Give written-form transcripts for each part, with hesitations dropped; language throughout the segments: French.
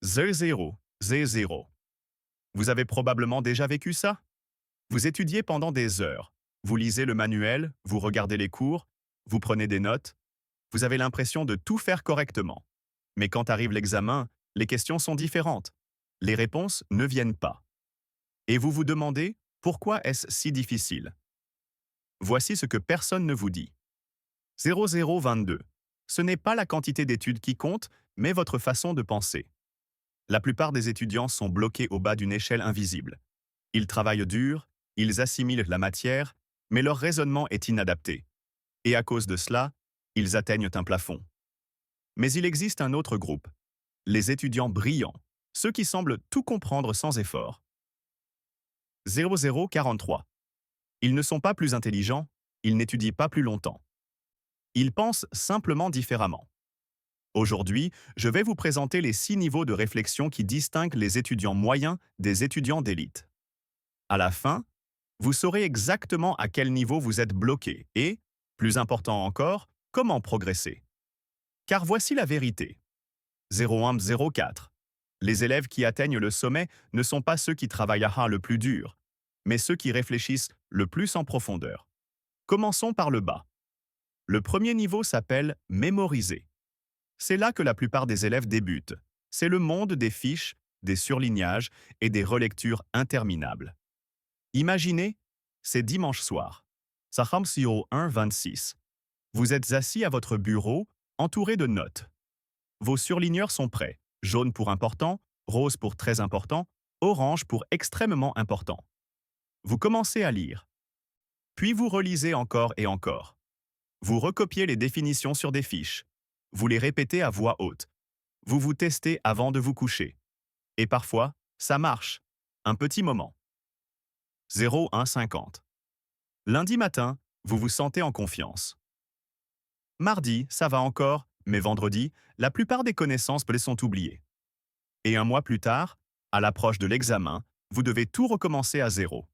Z0, Z0. Vous avez probablement déjà vécu ça? Vous étudiez pendant des heures. Vous lisez le manuel, vous regardez les cours, vous prenez des notes. Vous avez l'impression de tout faire correctement. Mais quand arrive l'examen, les questions sont différentes. Les réponses ne viennent pas. Et vous vous demandez pourquoi est-ce si difficile? Voici ce que personne ne vous dit. 0022. Ce n'est pas la quantité d'études qui compte, mais votre façon de penser. La plupart des étudiants sont bloqués au bas d'une échelle invisible. Ils travaillent dur, ils assimilent la matière, mais leur raisonnement est inadapté. Et à cause de cela, ils atteignent un plafond. Mais il existe un autre groupe, les étudiants brillants, ceux qui semblent tout comprendre sans effort. 0043. Ils ne sont pas plus intelligents, ils n'étudient pas plus longtemps. Ils pensent simplement différemment. Aujourd'hui, je vais vous présenter les 6 niveaux de réflexion qui distinguent les étudiants moyens des étudiants d'élite. À la fin, vous saurez exactement à quel niveau vous êtes bloqué et, plus important encore, comment progresser. Car voici la vérité. 0104. Les élèves qui atteignent le sommet ne sont pas ceux qui travaillent le plus dur, mais ceux qui réfléchissent le plus en profondeur. Commençons par le bas. Le premier niveau s'appelle mémoriser. C'est là que la plupart des élèves débutent. C'est le monde des fiches, des surlignages et des relectures interminables. Imaginez, c'est dimanche soir. Saham 1-26. Vous êtes assis à votre bureau, entouré de notes. Vos surligneurs sont prêts. Jaune pour important, rose pour très important, orange pour extrêmement important. Vous commencez à lire. Puis vous relisez encore et encore. Vous recopiez les définitions sur des fiches. Vous les répétez à voix haute. Vous vous testez avant de vous coucher. Et parfois, ça marche. Un petit moment. 0150. Lundi matin, vous vous sentez en confiance. Mardi, ça va encore, mais vendredi, la plupart des connaissances sont oubliées. Et un mois plus tard, à l'approche de l'examen, vous devez tout recommencer à zéro.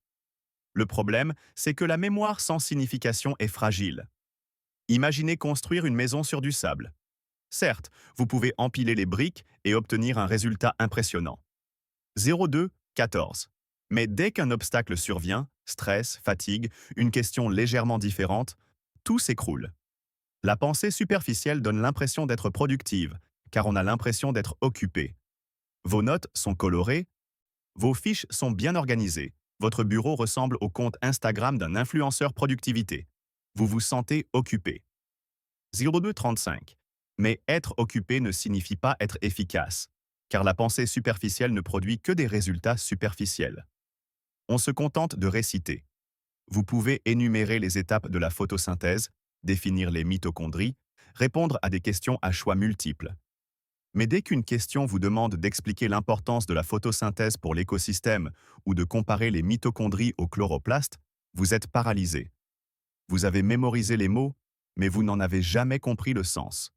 Le problème, c'est que la mémoire sans signification est fragile. Imaginez construire une maison sur du sable. Certes, vous pouvez empiler les briques et obtenir un résultat impressionnant. 0214. Mais dès qu'un obstacle survient, stress, fatigue, une question légèrement différente, tout s'écroule. La pensée superficielle donne l'impression d'être productive, car on a l'impression d'être occupé. Vos notes sont colorées, vos fiches sont bien organisées, votre bureau ressemble au compte Instagram d'un influenceur productivité. Vous vous sentez occupé. 0235. Mais être occupé ne signifie pas être efficace, car la pensée superficielle ne produit que des résultats superficiels. On se contente de réciter. Vous pouvez énumérer les étapes de la photosynthèse, définir les mitochondries, répondre à des questions à choix multiples. Mais dès qu'une question vous demande d'expliquer l'importance de la photosynthèse pour l'écosystème ou de comparer les mitochondries aux chloroplastes, vous êtes paralysé. Vous avez mémorisé les mots, mais vous n'en avez jamais compris le sens.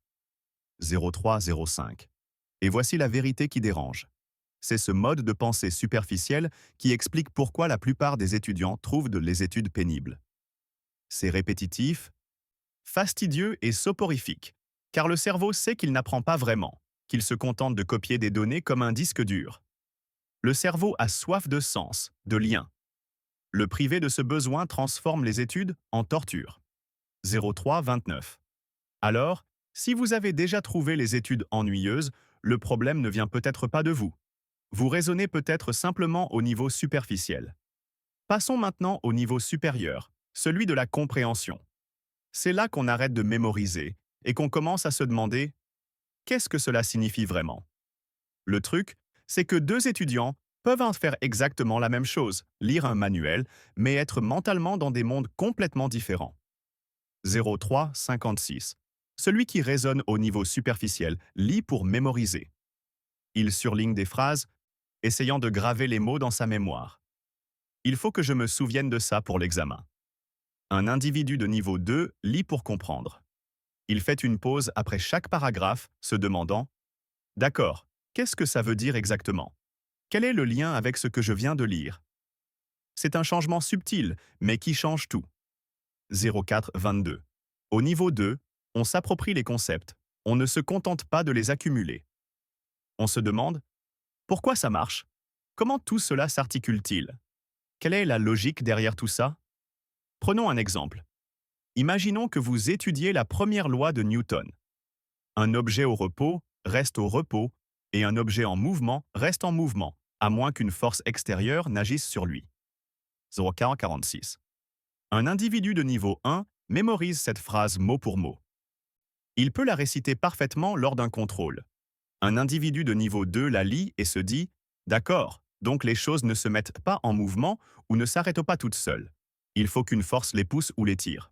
0305. Et voici la vérité qui dérange. C'est ce mode de pensée superficielle qui explique pourquoi la plupart des étudiants trouvent les études pénibles. C'est répétitif, fastidieux et soporifique, car le cerveau sait qu'il n'apprend pas vraiment, qu'il se contente de copier des données comme un disque dur. Le cerveau a soif de sens, de lien. Le priver de ce besoin transforme les études en torture. 0329. Alors, si vous avez déjà trouvé les études ennuyeuses, le problème ne vient peut-être pas de vous. Vous raisonnez peut-être simplement au niveau superficiel. Passons maintenant au niveau supérieur, celui de la compréhension. C'est là qu'on arrête de mémoriser et qu'on commence à se demander « qu'est-ce que cela signifie vraiment ?» Le truc, c'est que deux étudiants peuvent en faire exactement la même chose, lire un manuel, mais être mentalement dans des mondes complètement différents. 0356. Celui qui raisonne au niveau superficiel lit pour mémoriser. Il surligne des phrases, essayant de graver les mots dans sa mémoire. Il faut que je me souvienne de ça pour l'examen. Un individu de niveau 2 lit pour comprendre. Il fait une pause après chaque paragraphe, se demandant « D'accord, qu'est-ce que ça veut dire exactement? Quel est le lien avec ce que je viens de lire ?» C'est un changement subtil, mais qui change tout. 0422. Au niveau 2, on s'approprie les concepts. On ne se contente pas de les accumuler. On se demande Pourquoi ça marche? Comment tout cela s'articule-t-il? Quelle est la logique derrière tout ça? Prenons un exemple. Imaginons que vous étudiez la première loi de Newton. Un objet au repos reste au repos et un objet en mouvement reste en mouvement, à moins qu'une force extérieure n'agisse sur lui. 0,46. Un individu de niveau 1 mémorise cette phrase mot pour mot. Il peut la réciter parfaitement lors d'un contrôle. Un individu de niveau 2 la lit et se dit « D'accord, donc les choses ne se mettent pas en mouvement ou ne s'arrêtent pas toutes seules. Il faut qu'une force les pousse ou les tire. »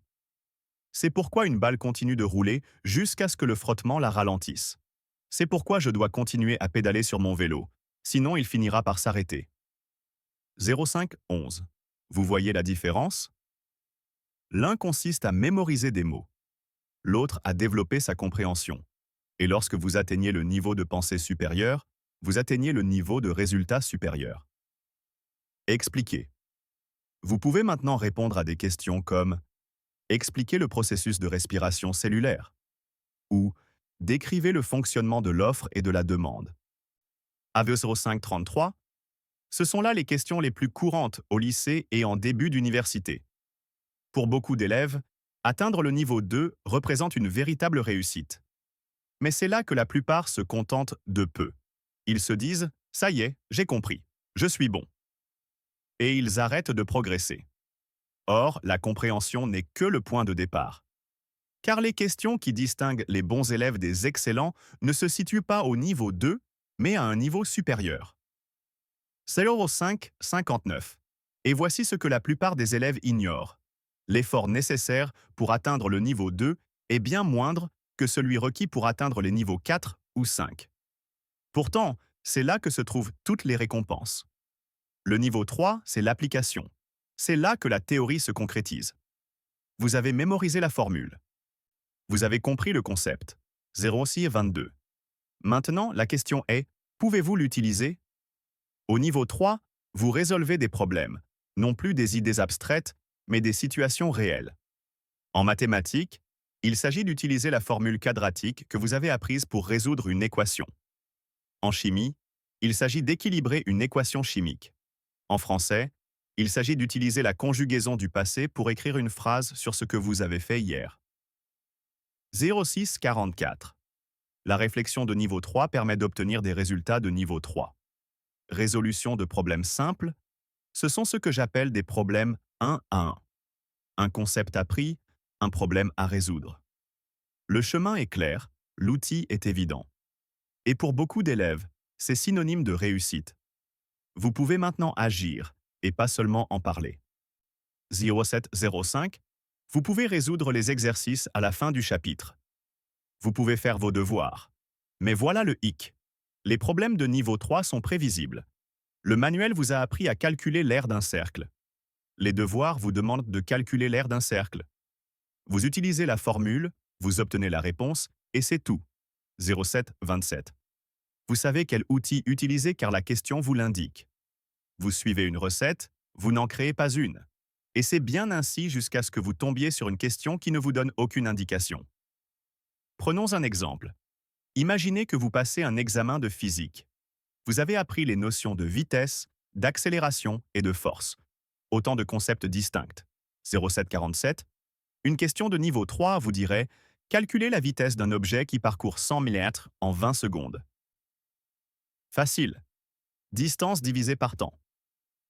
C'est pourquoi une balle continue de rouler jusqu'à ce que le frottement la ralentisse. C'est pourquoi je dois continuer à pédaler sur mon vélo, sinon il finira par s'arrêter. 0,5-11. Vous voyez la différence? L'un consiste à mémoriser des mots, l'autre à développer sa compréhension. Et lorsque vous atteignez le niveau de pensée supérieur, vous atteignez le niveau de résultat supérieur. Expliquez. Vous pouvez maintenant répondre à des questions comme expliquez le processus de respiration cellulaire ou décrivez le fonctionnement de l'offre et de la demande. AV0533, ce sont là les questions les plus courantes au lycée et en début d'université. Pour beaucoup d'élèves, atteindre le niveau 2 représente une véritable réussite. Mais c'est là que la plupart se contentent de peu. Ils se disent « ça y est, j'ai compris, je suis bon ». Et ils arrêtent de progresser. Or, la compréhension n'est que le point de départ. Car les questions qui distinguent les bons élèves des excellents ne se situent pas au niveau 2, mais à un niveau supérieur. 0,5-59. Et voici ce que la plupart des élèves ignorent. L'effort nécessaire pour atteindre le niveau 2 est bien moindre que celui requis pour atteindre les niveaux 4 ou 5. Pourtant, c'est là que se trouvent toutes les récompenses. Le niveau 3, c'est l'application. C'est là que la théorie se concrétise. Vous avez mémorisé la formule. Vous avez compris le concept. 0,6-22. Maintenant, la question est, pouvez-vous l'utiliser? Au niveau 3, vous résolvez des problèmes, non plus des idées abstraites, mais des situations réelles. En mathématiques, il s'agit d'utiliser la formule quadratique que vous avez apprise pour résoudre une équation. En chimie, il s'agit d'équilibrer une équation chimique. En français, il s'agit d'utiliser la conjugaison du passé pour écrire une phrase sur ce que vous avez fait hier. 0,6-44. La réflexion de niveau 3 permet d'obtenir des résultats de niveau 3. Résolution de problèmes simples, ce sont ce que j'appelle des problèmes 1 à 1. Un concept appris, un problème à résoudre. Le chemin est clair, l'outil est évident. Et pour beaucoup d'élèves, c'est synonyme de réussite. Vous pouvez maintenant agir, et pas seulement en parler. 0705, vous pouvez résoudre les exercices à la fin du chapitre. Vous pouvez faire vos devoirs. Mais voilà le hic. Les problèmes de niveau 3 sont prévisibles. Le manuel vous a appris à calculer l'aire d'un cercle. Les devoirs vous demandent de calculer l'aire d'un cercle. Vous utilisez la formule, vous obtenez la réponse, et c'est tout. 0727. Vous savez quel outil utiliser car la question vous l'indique. Vous suivez une recette, vous n'en créez pas une. Et c'est bien ainsi jusqu'à ce que vous tombiez sur une question qui ne vous donne aucune indication. Prenons un exemple. Imaginez que vous passez un examen de physique. Vous avez appris les notions de vitesse, d'accélération et de force. Autant de concepts distincts. 0747. Une question de niveau 3 vous dirait « Calculez la vitesse d'un objet qui parcourt 100 mètres en 20 secondes. » Facile. Distance divisée par temps.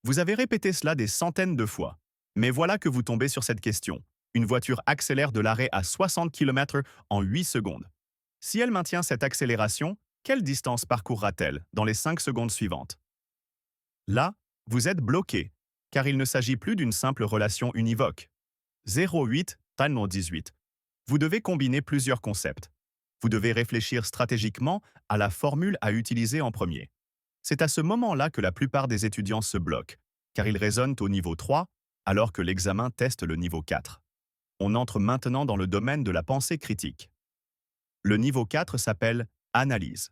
Vous avez répété cela des centaines de fois. Mais voilà que vous tombez sur cette question. Une voiture accélère de l'arrêt à 60 km en 8 secondes. Si elle maintient cette accélération, quelle distance parcourra-t-elle dans les 5 secondes suivantes? Là, vous êtes bloqué, car il ne s'agit plus d'une simple relation univoque. 0,8, 18. Vous devez combiner plusieurs concepts. Vous devez réfléchir stratégiquement à la formule à utiliser en premier. C'est à ce moment-là que la plupart des étudiants se bloquent, car ils raisonnent au niveau 3, alors que l'examen teste le niveau 4. On entre maintenant dans le domaine de la pensée critique. Le niveau 4 s'appelle « analyse ».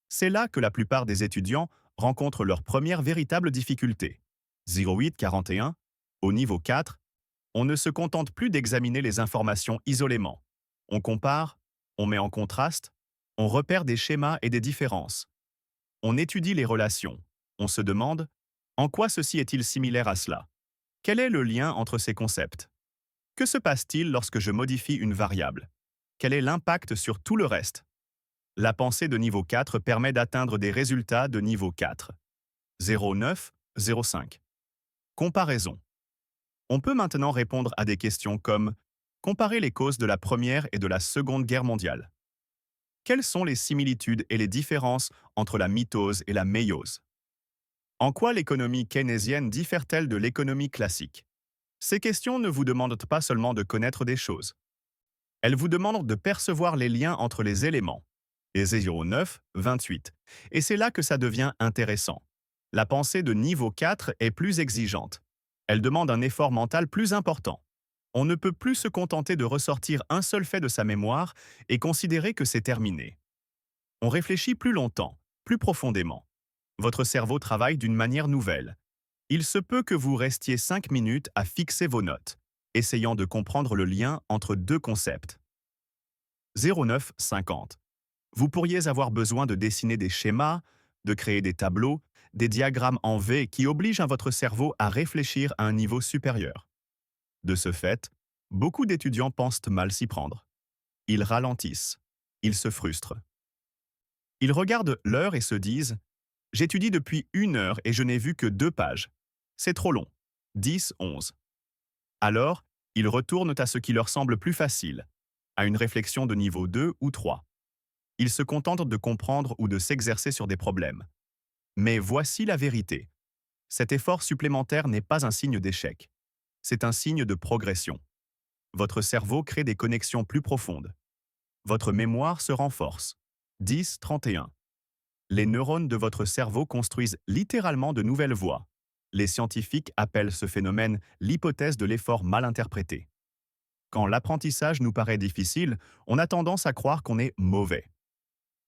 C'est là que la plupart des étudiants rencontrent leur première véritable difficulté. 0,8-41. Au niveau 4, on ne se contente plus d'examiner les informations isolément. On compare, on met en contraste, on repère des schémas et des différences. On étudie les relations. On se demande, en quoi ceci est-il similaire à cela? Quel est le lien entre ces concepts? Que se passe-t-il lorsque je modifie une variable? Quel est l'impact sur tout le reste? La pensée de niveau 4 permet d'atteindre des résultats de niveau 4. 0,9, 0,5. Comparaison. On peut maintenant répondre à des questions comme comparer les causes de la Première et de la Seconde Guerre mondiale. Quelles sont les similitudes et les différences entre la mitose et la méiose? En quoi l'économie keynésienne diffère-t-elle de l'économie classique? Ces questions ne vous demandent pas seulement de connaître des choses. Elles vous demandent de percevoir les liens entre les éléments. Et 0,9, 28. Et c'est là que ça devient intéressant. La pensée de niveau 4 est plus exigeante. Elle demande un effort mental plus important. On ne peut plus se contenter de ressortir un seul fait de sa mémoire et considérer que c'est terminé. On réfléchit plus longtemps, plus profondément. Votre cerveau travaille d'une manière nouvelle. Il se peut que vous restiez 5 minutes à fixer vos notes, essayant de comprendre le lien entre deux concepts. 0,9, 50. Vous pourriez avoir besoin de dessiner des schémas, de créer des tableaux, des diagrammes en V qui obligent votre cerveau à réfléchir à un niveau supérieur. De ce fait, beaucoup d'étudiants pensent mal s'y prendre. Ils ralentissent. Ils se frustrent. Ils regardent l'heure et se disent « J'étudie depuis 1 heure et je n'ai vu que 2 pages. C'est trop long. 10, 11. » Alors, ils retournent à ce qui leur semble plus facile, à une réflexion de niveau 2 ou 3. Ils se contentent de comprendre ou de s'exercer sur des problèmes. Mais voici la vérité. Cet effort supplémentaire n'est pas un signe d'échec. C'est un signe de progression. Votre cerveau crée des connexions plus profondes. Votre mémoire se renforce. 10, 31. Les neurones de votre cerveau construisent littéralement de nouvelles voies. Les scientifiques appellent ce phénomène l'hypothèse de l'effort mal interprété. Quand l'apprentissage nous paraît difficile, on a tendance à croire qu'on est mauvais.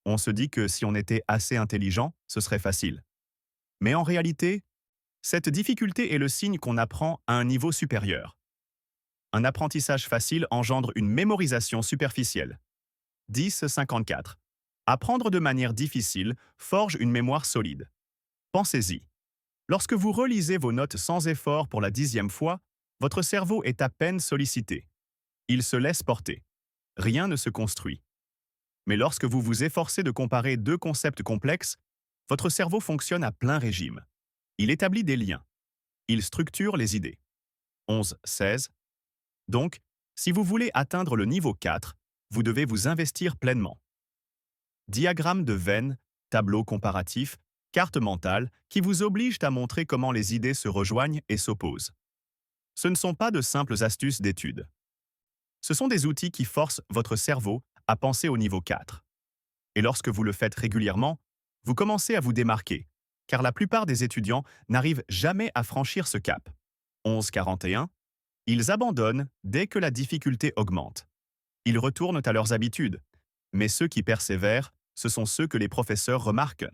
On se dit que si on était assez intelligent, ce serait facile. Mais en réalité, cette difficulté est le signe qu'on apprend à un niveau supérieur. Un apprentissage facile engendre une mémorisation superficielle. 10,54. Apprendre de manière difficile forge une mémoire solide. Pensez-y. Lorsque vous relisez vos notes sans effort pour la 10e fois, votre cerveau est à peine sollicité. Il se laisse porter. Rien ne se construit. Mais lorsque vous vous efforcez de comparer deux concepts complexes, votre cerveau fonctionne à plein régime. Il établit des liens. Il structure les idées. 11, 16. Donc, si vous voulez atteindre le niveau 4, vous devez vous investir pleinement. Diagramme de Venn, tableau comparatif, carte mentale qui vous obligent à montrer comment les idées se rejoignent et s'opposent. Ce ne sont pas de simples astuces d'étude. Ce sont des outils qui forcent votre cerveau à penser au niveau 4. Et lorsque vous le faites régulièrement, vous commencez à vous démarquer, car la plupart des étudiants n'arrivent jamais à franchir ce cap. 11,41. Ils abandonnent dès que la difficulté augmente. Ils retournent à leurs habitudes. Mais ceux qui persévèrent, ce sont ceux que les professeurs remarquent.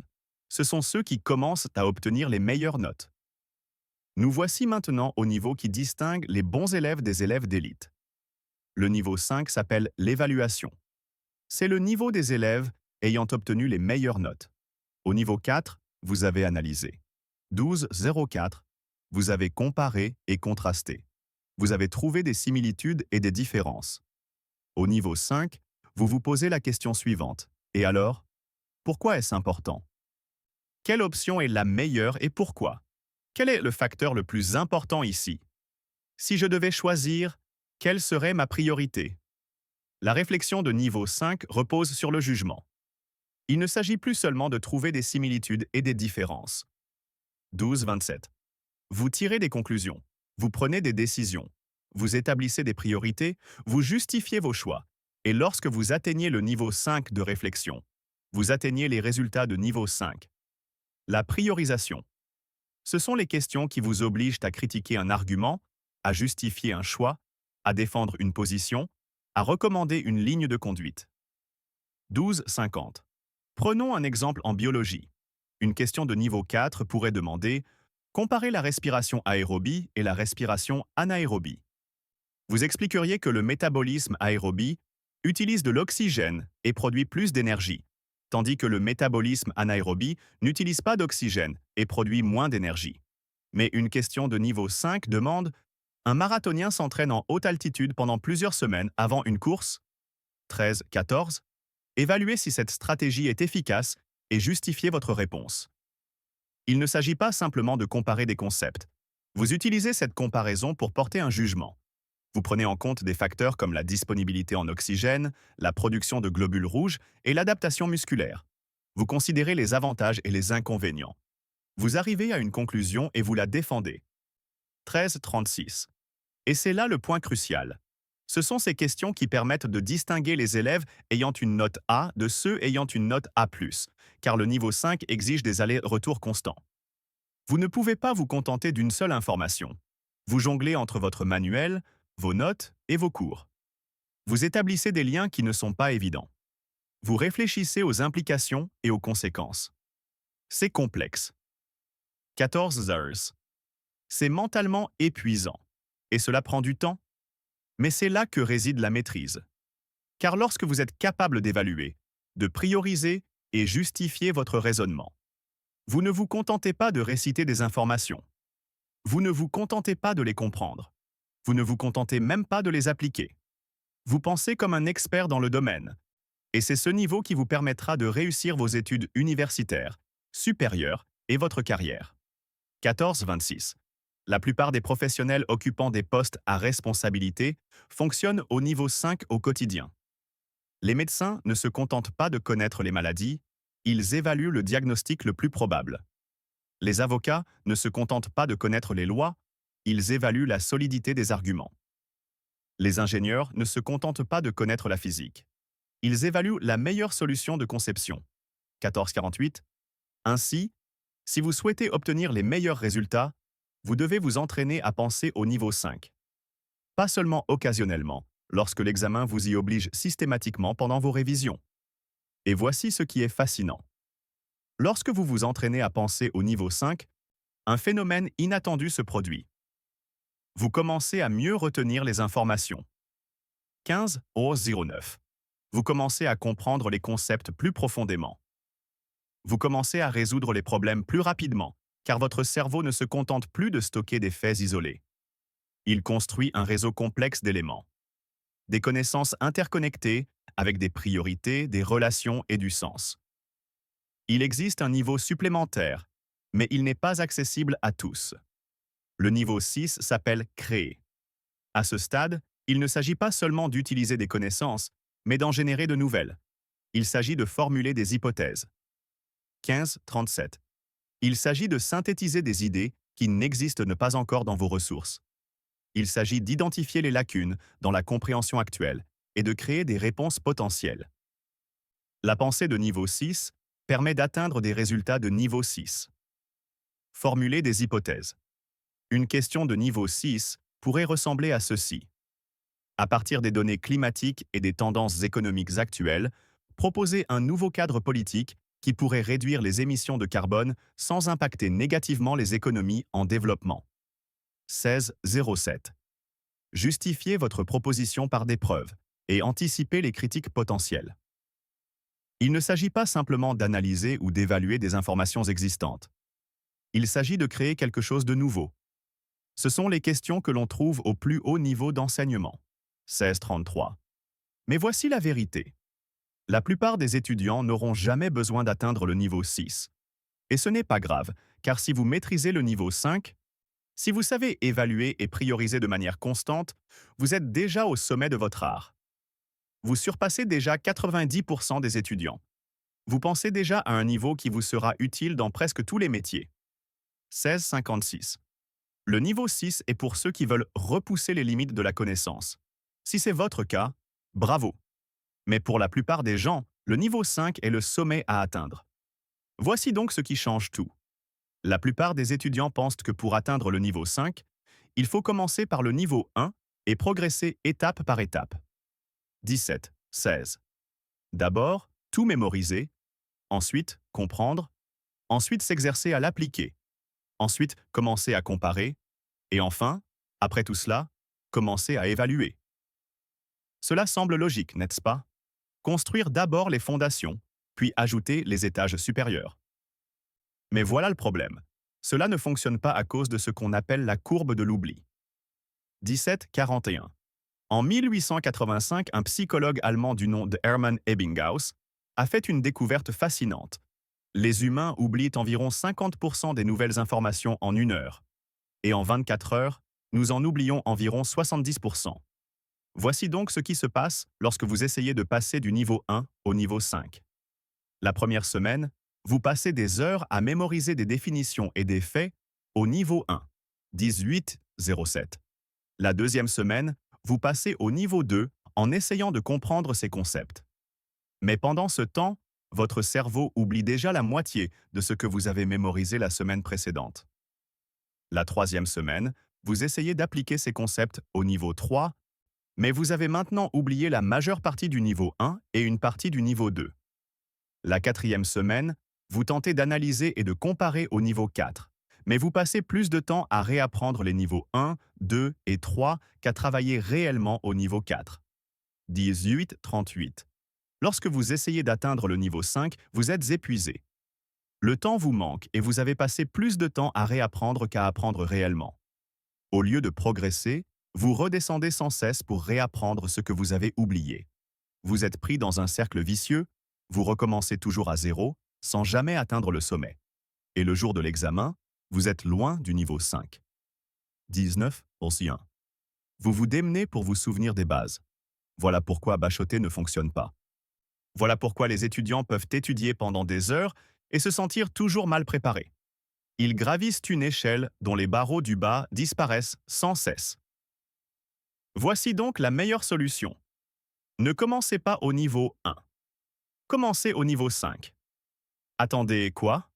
Ce sont ceux qui commencent à obtenir les meilleures notes. Nous voici maintenant au niveau qui distingue les bons élèves des élèves d'élite. Le niveau 5 s'appelle l'évaluation. C'est le niveau des élèves ayant obtenu les meilleures notes. Au niveau 4, vous avez analysé. 12,04, vous avez comparé et contrasté. Vous avez trouvé des similitudes et des différences. Au niveau 5, vous vous posez la question suivante. Et alors, pourquoi est-ce important? Quelle option est la meilleure et pourquoi? Quel est le facteur le plus important ici? Si je devais choisir, quelle serait ma priorité? La réflexion de niveau 5 repose sur le jugement. Il ne s'agit plus seulement de trouver des similitudes et des différences. 12,27. Vous tirez des conclusions, vous prenez des décisions, vous établissez des priorités, vous justifiez vos choix. Et lorsque vous atteignez le niveau 5 de réflexion, vous atteignez les résultats de niveau 5. La priorisation. Ce sont les questions qui vous obligent à critiquer un argument, à justifier un choix, à défendre une position, à recommander une ligne de conduite. 12,50. Prenons un exemple en biologie. Une question de niveau 4 pourrait demander « Comparez la respiration aérobie et la respiration anaérobie ». Vous expliqueriez que le métabolisme aérobie utilise de l'oxygène et produit plus d'énergie, tandis que le métabolisme anaérobie n'utilise pas d'oxygène et produit moins d'énergie. Mais une question de niveau 5 demande: un marathonien s'entraîne en haute altitude pendant plusieurs semaines avant une course? 13-14. Évaluez si cette stratégie est efficace et justifiez votre réponse. Il ne s'agit pas simplement de comparer des concepts. Vous utilisez cette comparaison pour porter un jugement. Vous prenez en compte des facteurs comme la disponibilité en oxygène, la production de globules rouges et l'adaptation musculaire. Vous considérez les avantages et les inconvénients. Vous arrivez à une conclusion et vous la défendez. 13-36. Et c'est là le point crucial. Ce sont ces questions qui permettent de distinguer les élèves ayant une note A de ceux ayant une note A+, car le niveau 5 exige des allers-retours constants. Vous ne pouvez pas vous contenter d'une seule information. Vous jonglez entre votre manuel, vos notes et vos cours. Vous établissez des liens qui ne sont pas évidents. Vous réfléchissez aux implications et aux conséquences. C'est complexe. 14 heures. C'est mentalement épuisant. Et cela prend du temps. Mais c'est là que réside la maîtrise. Car lorsque vous êtes capable d'évaluer, de prioriser et justifier votre raisonnement, vous ne vous contentez pas de réciter des informations. Vous ne vous contentez pas de les comprendre. Vous ne vous contentez même pas de les appliquer. Vous pensez comme un expert dans le domaine. Et c'est ce niveau qui vous permettra de réussir vos études universitaires, supérieures et votre carrière. 14-26. La plupart des professionnels occupant des postes à responsabilité fonctionnent au niveau 5 au quotidien. Les médecins ne se contentent pas de connaître les maladies, ils évaluent le diagnostic le plus probable. Les avocats ne se contentent pas de connaître les lois, ils évaluent la solidité des arguments. Les ingénieurs ne se contentent pas de connaître la physique. Ils évaluent la meilleure solution de conception. 14-48. Ainsi, si vous souhaitez obtenir les meilleurs résultats, vous devez vous entraîner à penser au niveau 5. Pas seulement occasionnellement, lorsque l'examen vous y oblige systématiquement pendant vos révisions. Et voici ce qui est fascinant. Lorsque vous vous entraînez à penser au niveau 5, un phénomène inattendu se produit. Vous commencez à mieux retenir les informations. 15-09. Vous commencez à comprendre les concepts plus profondément. Vous commencez à résoudre les problèmes plus rapidement, car votre cerveau ne se contente plus de stocker des faits isolés. Il construit un réseau complexe d'éléments. Des connaissances interconnectées, avec des priorités, des relations et du sens. Il existe un niveau supplémentaire, mais il n'est pas accessible à tous. Le niveau 6 s'appelle créer. À ce stade, il ne s'agit pas seulement d'utiliser des connaissances, mais d'en générer de nouvelles. Il s'agit de formuler des hypothèses. 15-37. Il s'agit de synthétiser des idées qui n'existent pas encore dans vos ressources. Il s'agit d'identifier les lacunes dans la compréhension actuelle et de créer des réponses potentielles. La pensée de niveau 6 permet d'atteindre des résultats de niveau 6. Formuler des hypothèses. Une question de niveau 6 pourrait ressembler à ceci. À partir des données climatiques et des tendances économiques actuelles, proposer un nouveau cadre politique qui pourrait réduire les émissions de carbone sans impacter négativement les économies en développement. 16-07. Justifiez votre proposition par des preuves et anticipez les critiques potentielles. Il ne s'agit pas simplement d'analyser ou d'évaluer des informations existantes. Il s'agit de créer quelque chose de nouveau. Ce sont les questions que l'on trouve au plus haut niveau d'enseignement. 16-33. Mais voici la vérité. La plupart des étudiants n'auront jamais besoin d'atteindre le niveau 6. Et ce n'est pas grave, car si vous maîtrisez le niveau 5, si vous savez évaluer et prioriser de manière constante, vous êtes déjà au sommet de votre art. Vous surpassez déjà 90% des étudiants. Vous pensez déjà à un niveau qui vous sera utile dans presque tous les métiers. 16-56. Le niveau 6 est pour ceux qui veulent repousser les limites de la connaissance. Si c'est votre cas, bravo. Mais pour la plupart des gens, le niveau 5 est le sommet à atteindre. Voici donc ce qui change tout. La plupart des étudiants pensent que pour atteindre le niveau 5, il faut commencer par le niveau 1 et progresser étape par étape. 17-16. D'abord, tout mémoriser, ensuite comprendre, ensuite s'exercer à l'appliquer, ensuite commencer à comparer, et enfin, après tout cela, commencer à évaluer. Cela semble logique, n'est-ce pas? Construire d'abord les fondations, puis ajouter les étages supérieurs. Mais voilà le problème. Cela ne fonctionne pas à cause de ce qu'on appelle la courbe de l'oubli. 1741. En 1885, un psychologue allemand du nom de Hermann Ebbinghaus a fait une découverte fascinante. Les humains oublient environ 50% des nouvelles informations en une heure. Et en 24 heures, nous en oublions environ 70%. Voici donc ce qui se passe lorsque vous essayez de passer du niveau 1 au niveau 5. La première semaine, vous passez des heures à mémoriser des définitions et des faits au niveau 1, 1807. La deuxième semaine, vous passez au niveau 2 en essayant de comprendre ces concepts. Mais pendant ce temps, votre cerveau oublie déjà la moitié de ce que vous avez mémorisé la semaine précédente. La troisième semaine, vous essayez d'appliquer ces concepts au niveau 3, mais vous avez maintenant oublié la majeure partie du niveau 1 et une partie du niveau 2. La quatrième semaine, vous tentez d'analyser et de comparer au niveau 4, mais vous passez plus de temps à réapprendre les niveaux 1, 2 et 3 qu'à travailler réellement au niveau 4. 18-38. Lorsque vous essayez d'atteindre le niveau 5, vous êtes épuisé. Le temps vous manque et vous avez passé plus de temps à réapprendre qu'à apprendre réellement. Au lieu de progresser, vous redescendez sans cesse pour réapprendre ce que vous avez oublié. Vous êtes pris dans un cercle vicieux, vous recommencez toujours à zéro, sans jamais atteindre le sommet. Et le jour de l'examen, vous êtes loin du niveau 5. 19 aussi 1. Vous vous démenez pour vous souvenir des bases. Voilà pourquoi bachoter ne fonctionne pas. Voilà pourquoi les étudiants peuvent étudier pendant des heures et se sentir toujours mal préparés. Ils gravissent une échelle dont les barreaux du bas disparaissent sans cesse. Voici donc la meilleure solution. Ne commencez pas au niveau 1. Commencez au niveau 5. Attendez, quoi?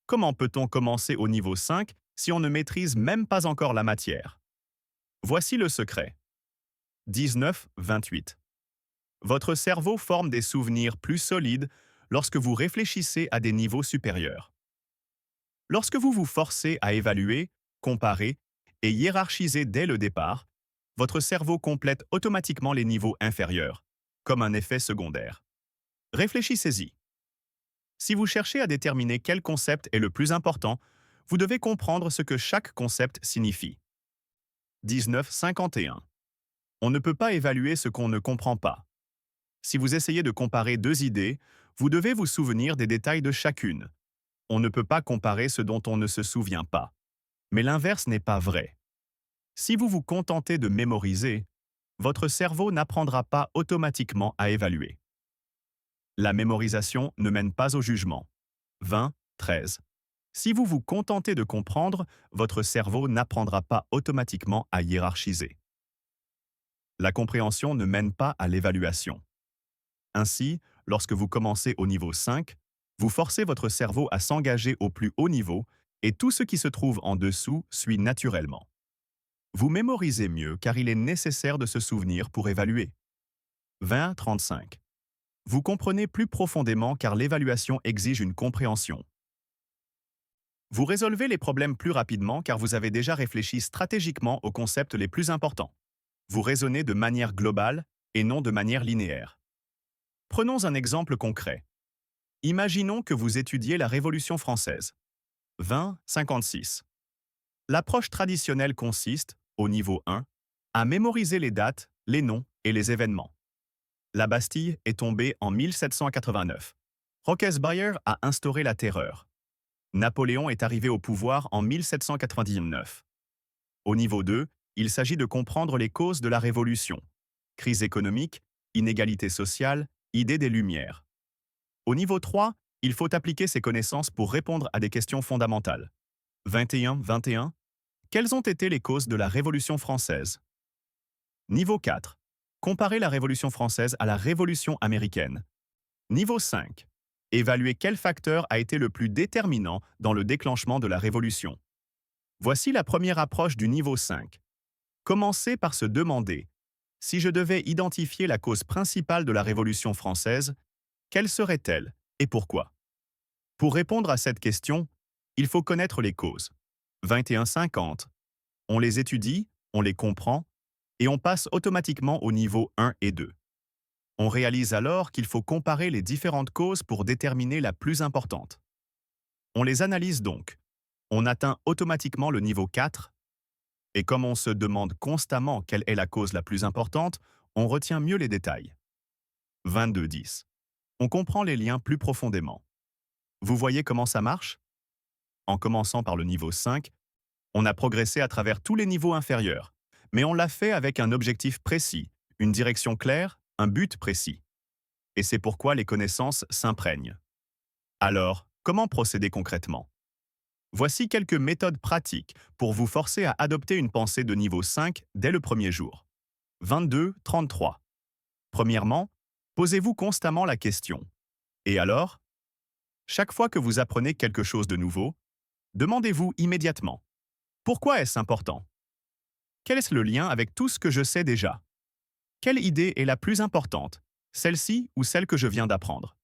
Comment peut-on commencer au niveau 5 si on ne maîtrise même pas encore la matière? Voici le secret. 19-28. Votre cerveau forme des souvenirs plus solides lorsque vous réfléchissez à des niveaux supérieurs. Lorsque vous vous forcez à évaluer, comparer et hiérarchiser dès le départ, votre cerveau complète automatiquement les niveaux inférieurs, comme un effet secondaire. Réfléchissez-y. Si vous cherchez à déterminer quel concept est le plus important, vous devez comprendre ce que chaque concept signifie. 19-51. On ne peut pas évaluer ce qu'on ne comprend pas. Si vous essayez de comparer deux idées, vous devez vous souvenir des détails de chacune. On ne peut pas comparer ce dont on ne se souvient pas. Mais l'inverse n'est pas vrai. Si vous vous contentez de mémoriser, votre cerveau n'apprendra pas automatiquement à évaluer. La mémorisation ne mène pas au jugement. 20-13. Si vous vous contentez de comprendre, votre cerveau n'apprendra pas automatiquement à hiérarchiser. La compréhension ne mène pas à l'évaluation. Ainsi, lorsque vous commencez au niveau 5, vous forcez votre cerveau à s'engager au plus haut niveau et tout ce qui se trouve en dessous suit naturellement. Vous mémorisez mieux car il est nécessaire de se souvenir pour évaluer. 20-35. Vous comprenez plus profondément car l'évaluation exige une compréhension. Vous résolvez les problèmes plus rapidement car vous avez déjà réfléchi stratégiquement aux concepts les plus importants. Vous raisonnez de manière globale et non de manière linéaire. Prenons un exemple concret. Imaginons que vous étudiez la Révolution française. 20-56. L'approche traditionnelle consiste, au niveau 1, à mémoriser les dates, les noms et les événements. La Bastille est tombée en 1789. Roquesbayer a instauré la terreur. Napoléon est arrivé au pouvoir en 1799. Au niveau 2, il s'agit de comprendre les causes de la Révolution. Crise économique, inégalité sociale, idée des Lumières. Au niveau 3, il faut appliquer ces connaissances pour répondre à des questions fondamentales. 21-21. Quelles ont été les causes de la Révolution française? Niveau 4. Comparer la Révolution française à la Révolution américaine. Niveau 5. Évaluer quel facteur a été le plus déterminant dans le déclenchement de la Révolution. Voici la première approche du niveau 5. Commencez par se demander, si je devais identifier la cause principale de la Révolution française, quelle serait-elle et pourquoi? Pour répondre à cette question, il faut connaître les causes. 21-50. On les étudie, on les comprend, et on passe automatiquement au niveau 1 et 2. On réalise alors qu'il faut comparer les différentes causes pour déterminer la plus importante. On les analyse donc. On atteint automatiquement le niveau 4, et comme on se demande constamment quelle est la cause la plus importante, on retient mieux les détails. 22.10. On comprend les liens plus profondément. Vous voyez comment ça marche? En commençant par le niveau 5, on a progressé à travers tous les niveaux inférieurs, mais on l'a fait avec un objectif précis, une direction claire, un but précis. Et c'est pourquoi les connaissances s'imprègnent. Alors, comment procéder concrètement? Voici quelques méthodes pratiques pour vous forcer à adopter une pensée de niveau 5 dès le premier jour. 22.33. Premièrement, posez-vous constamment la question. Et alors? Chaque fois que vous apprenez quelque chose de nouveau, demandez-vous immédiatement. Pourquoi est-ce important? Quel est le lien avec tout ce que je sais déjà? Quelle idée est la plus importante, celle-ci ou celle que je viens d'apprendre?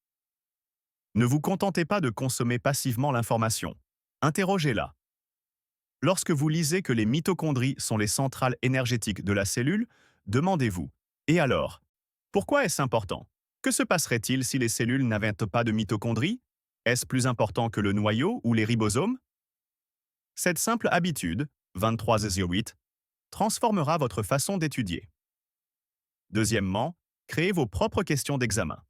Ne vous contentez pas de consommer passivement l'information. Interrogez-la. Lorsque vous lisez que les mitochondries sont les centrales énergétiques de la cellule, demandez-vous, et alors? Pourquoi est-ce important? Que se passerait-il si les cellules n'avaient pas de mitochondries? Est-ce plus important que le noyau ou les ribosomes? Cette simple habitude, 23.08, transformera votre façon d'étudier. Deuxièmement, créez vos propres questions d'examen.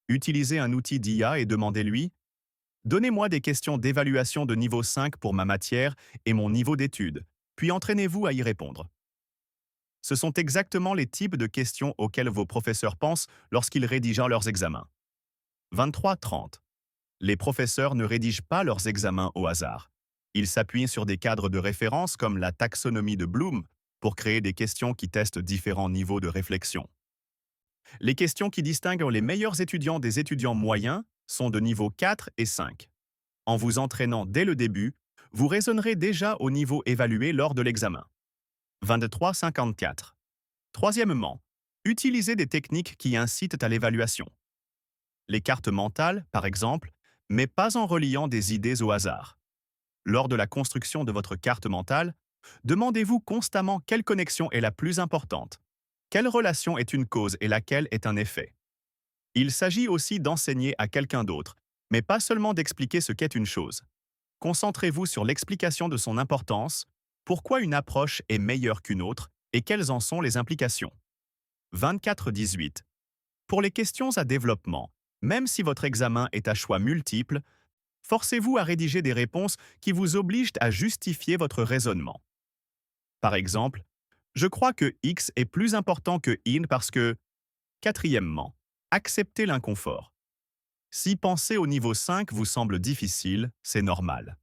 Utilisez un outil d'IA et demandez-lui « Donnez-moi des questions d'évaluation de niveau 5 pour ma matière et mon niveau d'étude, puis entraînez-vous à y répondre. » Ce sont exactement les types de questions auxquelles vos professeurs pensent lorsqu'ils rédigent leurs examens. 23.30. Les professeurs ne rédigent pas leurs examens au hasard. Ils s'appuient sur des cadres de référence comme la taxonomie de Bloom pour créer des questions qui testent différents niveaux de réflexion. Les questions qui distinguent les meilleurs étudiants des étudiants moyens sont de niveau 4 et 5. En vous entraînant dès le début, vous raisonnerez déjà au niveau évalué lors de l'examen. 23.54. Troisièmement, utilisez des techniques qui incitent à l'évaluation. Les cartes mentales, par exemple, mais pas en reliant des idées au hasard. Lors de la construction de votre carte mentale, demandez-vous constamment quelle connexion est la plus importante, quelle relation est une cause et laquelle est un effet. Il s'agit aussi d'enseigner à quelqu'un d'autre, mais pas seulement d'expliquer ce qu'est une chose. Concentrez-vous sur l'explication de son importance, pourquoi une approche est meilleure qu'une autre et quelles en sont les implications. 24.18. Pour les questions à développement, même si votre examen est à choix multiples, forcez-vous à rédiger des réponses qui vous obligent à justifier votre raisonnement. Par exemple, je crois que X est plus important que Y parce que... Quatrièmement, acceptez l'inconfort. Si penser au niveau 5 vous semble difficile, c'est normal.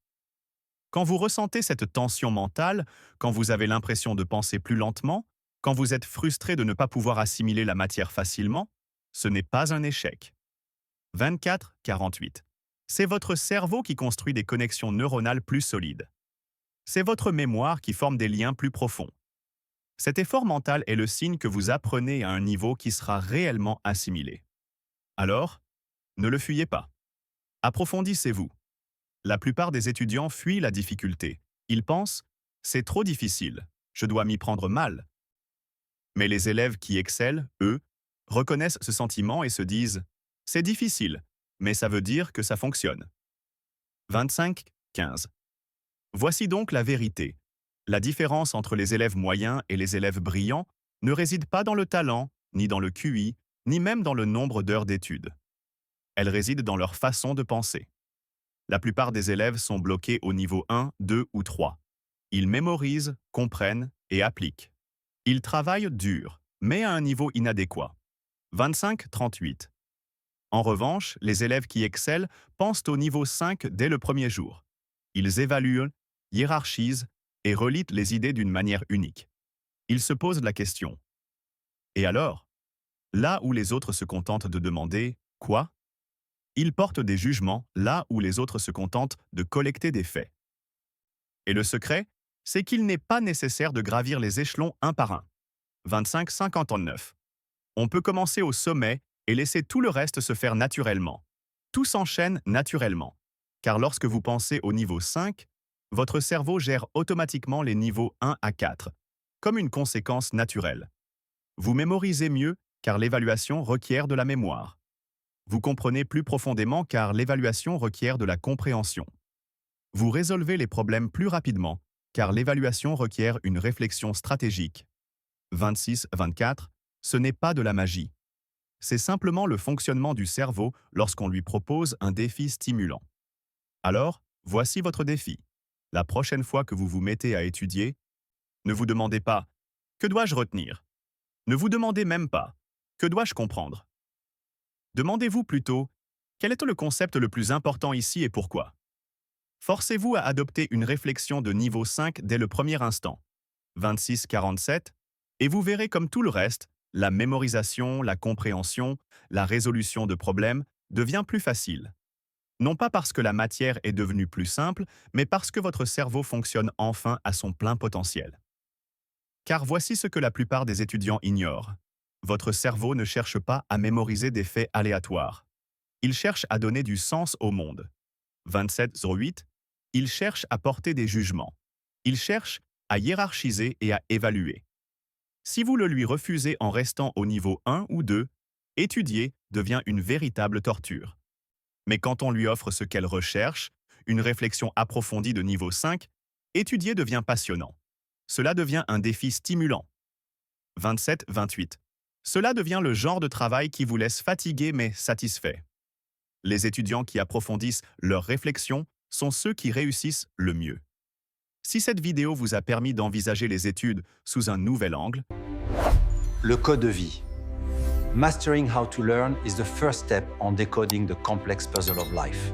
Quand vous ressentez cette tension mentale, quand vous avez l'impression de penser plus lentement, quand vous êtes frustré de ne pas pouvoir assimiler la matière facilement, ce n'est pas un échec. 24.48. C'est votre cerveau qui construit des connexions neuronales plus solides. C'est votre mémoire qui forme des liens plus profonds. Cet effort mental est le signe que vous apprenez à un niveau qui sera réellement assimilé. Alors, ne le fuyez pas. Approfondissez-vous. La plupart des étudiants fuient la difficulté. Ils pensent « c'est trop difficile, je dois m'y prendre mal ». Mais les élèves qui excellent, eux, reconnaissent ce sentiment et se disent « c'est difficile, mais ça veut dire que ça fonctionne ». 25.15. Voici donc la vérité. La différence entre les élèves moyens et les élèves brillants ne réside pas dans le talent, ni dans le QI, ni même dans le nombre d'heures d'études. Elle réside dans leur façon de penser. La plupart des élèves sont bloqués au niveau 1, 2 ou 3. Ils mémorisent, comprennent et appliquent. Ils travaillent dur, mais à un niveau inadéquat. 25.38. En revanche, les élèves qui excellent pensent au niveau 5 dès le premier jour. Ils évaluent, hiérarchisent et relient les idées d'une manière unique. Ils se posent la question. Et alors? Là où les autres se contentent de demander « quoi ?», ils portent des jugements là où les autres se contentent de collecter des faits. Et le secret, c'est qu'il n'est pas nécessaire de gravir les échelons un par un. 25.59. On peut commencer au sommet et laisser tout le reste se faire naturellement. Tout s'enchaîne naturellement. Car lorsque vous pensez au niveau 5, votre cerveau gère automatiquement les niveaux 1 à 4, comme une conséquence naturelle. Vous mémorisez mieux car l'évaluation requiert de la mémoire. Vous comprenez plus profondément car l'évaluation requiert de la compréhension. Vous résolvez les problèmes plus rapidement car l'évaluation requiert une réflexion stratégique. 26-24, ce n'est pas de la magie. C'est simplement le fonctionnement du cerveau lorsqu'on lui propose un défi stimulant. Alors, voici votre défi. La prochaine fois que vous vous mettez à étudier, ne vous demandez pas « Que dois-je retenir ?» Ne vous demandez même pas « Que dois-je comprendre ?» Demandez-vous plutôt « Quel est le concept le plus important ici et pourquoi ?» Forcez-vous à adopter une réflexion de niveau 5 dès le premier instant. 26-47, et vous verrez comme tout le reste, la mémorisation, la compréhension, la résolution de problèmes devient plus facile. Non pas parce que la matière est devenue plus simple, mais parce que votre cerveau fonctionne enfin à son plein potentiel. Car voici ce que la plupart des étudiants ignorent. Votre cerveau ne cherche pas à mémoriser des faits aléatoires. Il cherche à donner du sens au monde. 27-08, il cherche à porter des jugements. Il cherche à hiérarchiser et à évaluer. Si vous le lui refusez en restant au niveau 1 ou 2, étudier devient une véritable torture. Mais quand on lui offre ce qu'elle recherche, une réflexion approfondie de niveau 5, étudier devient passionnant. Cela devient un défi stimulant. 27-28. Cela devient le genre de travail qui vous laisse fatigué mais satisfait. Les étudiants qui approfondissent leurs réflexions sont ceux qui réussissent le mieux. Si cette vidéo vous a permis d'envisager les études sous un nouvel angle, Le code vie. Mastering how to learn is the first step on decoding the complex puzzle of life.